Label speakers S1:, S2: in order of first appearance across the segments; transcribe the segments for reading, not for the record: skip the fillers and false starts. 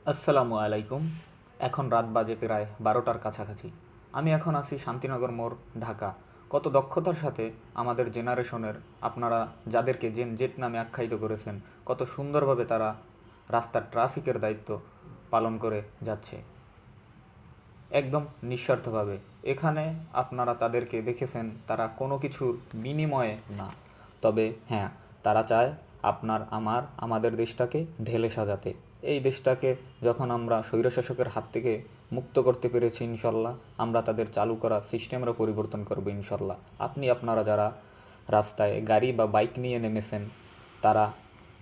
S1: আসসালামু আলাইকুম। এখন রাত বাজে প্রায় ১২টার কাছাকাছি। আমি এখন আছি শান্তিনগর মোড়, ঢাকা। কত দক্ষতার সাথে আমাদের জেনারেশনের আপনারা যাদেরকে জেন জেট নামে আখ্যায়িত করেছেন, কত সুন্দরভাবে তারা রাস্তার ট্রাফিকের দায়িত্ব পালন করে যাচ্ছে, একদম নিঃস্বার্থভাবে। এখানে আপনারা তাদেরকে দেখেছেন, তারা কোনো কিছুর বিনিময়ে না। তবে হ্যাঁ, তারা চায় আমাদের দেশটাকে ঢেলে সাজাতে। এই দেশটাকে যখন আমরা স্বৈরশাসকের হাত থেকে মুক্ত করতে পেরেছি ইনশাল্লাহ, আমরা তাদের চালু করা সিস্টেমেরও পরিবর্তন করব ইনশাল্লাহ। আপনারা যারা রাস্তায় গাড়ি বা বাইক নিয়ে নেমেছেন, তারা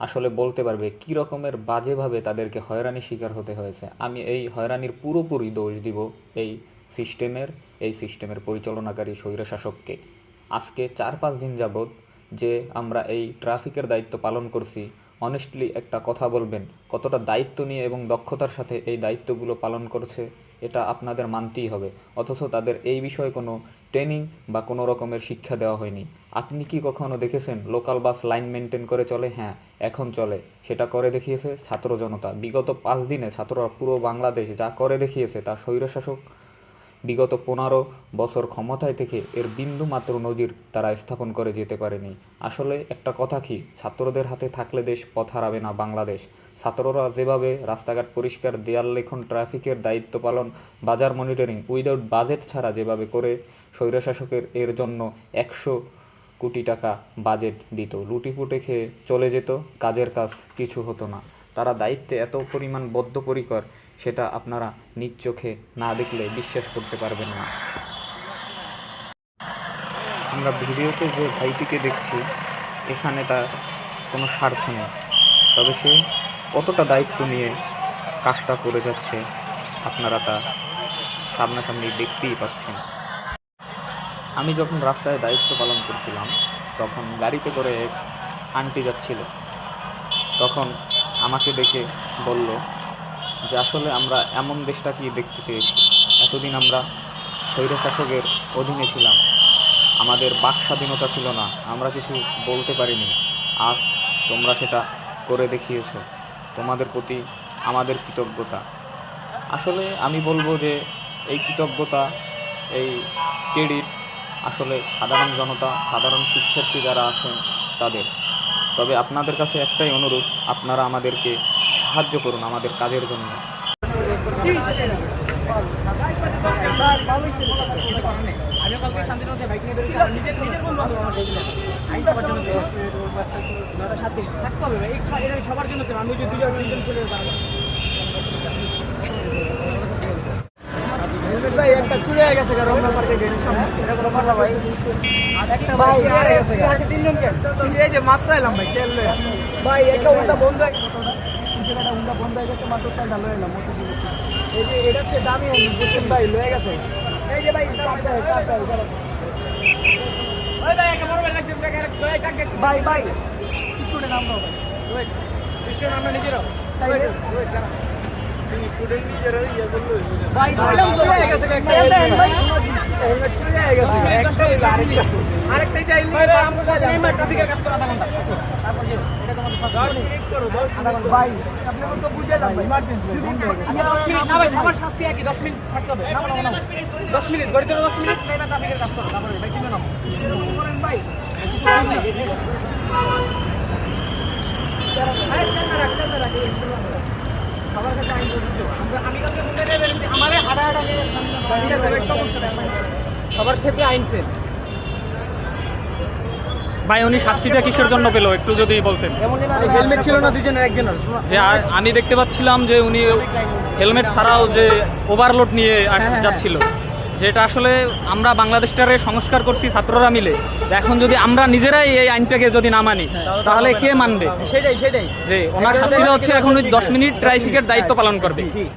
S1: আসলে বলতে পারবে কী রকমের বাজেভাবে তাদেরকে হয়রানির শিকার হতে হয়েছে। আমি এই হয়রানির পুরোপুরি দোষ দিব এই সিস্টেমের পরিচালনাকারী স্বৈরশাসককে। আজকে ৪-৫ দিন যাবৎ যে আমরা এই ট্রাফিকের দায়িত্ব পালন করছি, অনেস্টলি একটা কথা বলবেন, কতটা দায়িত্ব নিয়ে এবং দক্ষতার সাথে এই দায়িত্বগুলো পালন করছে এটা আপনাদের মানতেই হবে। অথচ তাদের এই বিষয়ে কোনো ট্রেনিং বা কোনো রকমের শিক্ষা দেওয়া হয়নি। আপনি কি কখনো দেখেছেন লোকাল বাস লাইন মেনটেন করে চলে? হ্যাঁ, এখন চলে। সেটা করে দেখিয়েছে ছাত্র জনতা। বিগত ৫ দিনে ছাত্ররা পুরো বাংলাদেশ যা করে দেখিয়েছে, তা স্বৈরশাসক বিগত ১৫ বছর ক্ষমতায় থেকে এর বিন্দুমাত্র নজির তারা স্থাপন করে যেতে পারেনি। আসলে একটা কথা কি, ছাত্রদের হাতে থাকলে দেশ পথ হারাবে না বাংলাদেশ। ছাত্ররা যেভাবে রাস্তাঘাট পরিষ্কার, দেয়াল লেখন, ট্রাফিকের দায়িত্ব পালন, বাজার মনিটরিং উইদাউট বাজেট ছাড়া যেভাবে করে, স্বৈরশাসকের এর জন্য ১০০ কোটি টাকা বাজেট দিত, লুটিপুটে খেয়ে চলে যেত, কাজের কাজ কিছু হতো না। তারা দায়িত্বে এত পরিমাণ বদ্ধপরিকর, সেটা আপনারা নিজ চোখে না দেখলে বিশ্বাস করতে পারবেন না। আমরা ভিডিওতে যে ভাইটিকে দেখছি, এখানে তার কোনো স্বার্থ নেই, তবে সে কতটা দায়িত্ব নিয়ে কাজটা করে যাচ্ছে আপনারা তা সামনাসামনি দেখতেই পাচ্ছেন। আমি যখন রাস্তায় দায়িত্ব পালন করছিলাম, তখন গাড়িতে করে এক আন্টি যাচ্ছিল। তখন আমাকে দেখে বলল যে আসলে আমরা এমন দেশটাকেই দেখতে চেয়েছি। এতদিন আমরা স্বৈরশাসকের অধীনে ছিলাম, আমাদের বাক স্বাধীনতা ছিল না, আমরা কিছু বলতে পারিনি। আজ তোমরা সেটা করে দেখিয়েছ, তোমাদের প্রতি আমাদের কৃতজ্ঞতা। আসলে আমি বলবো যে এই কৃতজ্ঞতা, এই ক্রেডিট আসলে সাধারণ জনতা, সাধারণ শিক্ষার্থী যারা আছেন তাদের। তবে আপনাদের কাছে একটাই অনুরোধ, আপনারা আমাদেরকে সাহায্য করুন আমাদের কাজের জন্য।
S2: আমিও কালকে শান্তিনগরে বাইক নিয়ে বেরিয়েছি, নিজের বন্ধু বান্ধব আমার দেখলেন আইন সবার জন্য থাকতে হবে ভাই, এটা সবার জন্য ছিল। আমি যদি দুজন চলে ভাই একটা চুরি হয়ে গেছে, রমনা পার্কে গেটের সামনে এটা কোনো কথা ভাই, একটা ভাই আছে তিনজন কেন এই যে মাত্র এলাম ভাই, তেল ভাই একটা উল্টা বন্ধ হয়ে গেছে, জায়গাটা উল্টা বন্ধ হয়ে গেছে, মাত্র তেলটা লয়ে এলাম। এই যে এটাতে দামি বুঝছেন ভাই, লয়ে গেছে এই যে ভাই ভাই ভাই স্টুডেন্ট আমরা ভাই স্টুডেন্ট আমরা নিজেরাও আরেকটাই চাই ট্রাফিকের কাজ করা ভাই, আপনি তো বুঝলাম ভাই, ইমার্জেন্সি সবার শাস্তি একই, 10 মিনিট থাকতে হবে, 10 মিনিট গড়িতে 10 মিনিট ট্রাফিকের কাজ করো, তারপরে ভাই কিনে নাও ভাই সবার কাছে আইন আমি কাছে আমার হাঁটা সবার ক্ষেত্রে আইন ফেল।
S3: ভাই উনি শাস্তিটা কিসের জন্য পেল একটু যদি বলতেন?
S2: হেলমেট ছিল না দুজনের, একজনের।
S3: যে আমি দেখতে পাচ্ছিলাম যে উনি হেলমেট ছাড়াও যে ওভারলোড নিয়ে যাচ্ছিল, যেটা আসলে আমরা বাংলাদেশটারে সংস্কার করছি ছাত্ররা মিলে। এখন যদি আমরা নিজেরাই এই আইনটাকে যদি না মানি, তাহলে কে মানবে?
S2: সেটাই
S3: যে ওনার শাস্তিটা হচ্ছে এখন 10 মিনিট ট্রাফিকের দায়িত্ব পালন করবে।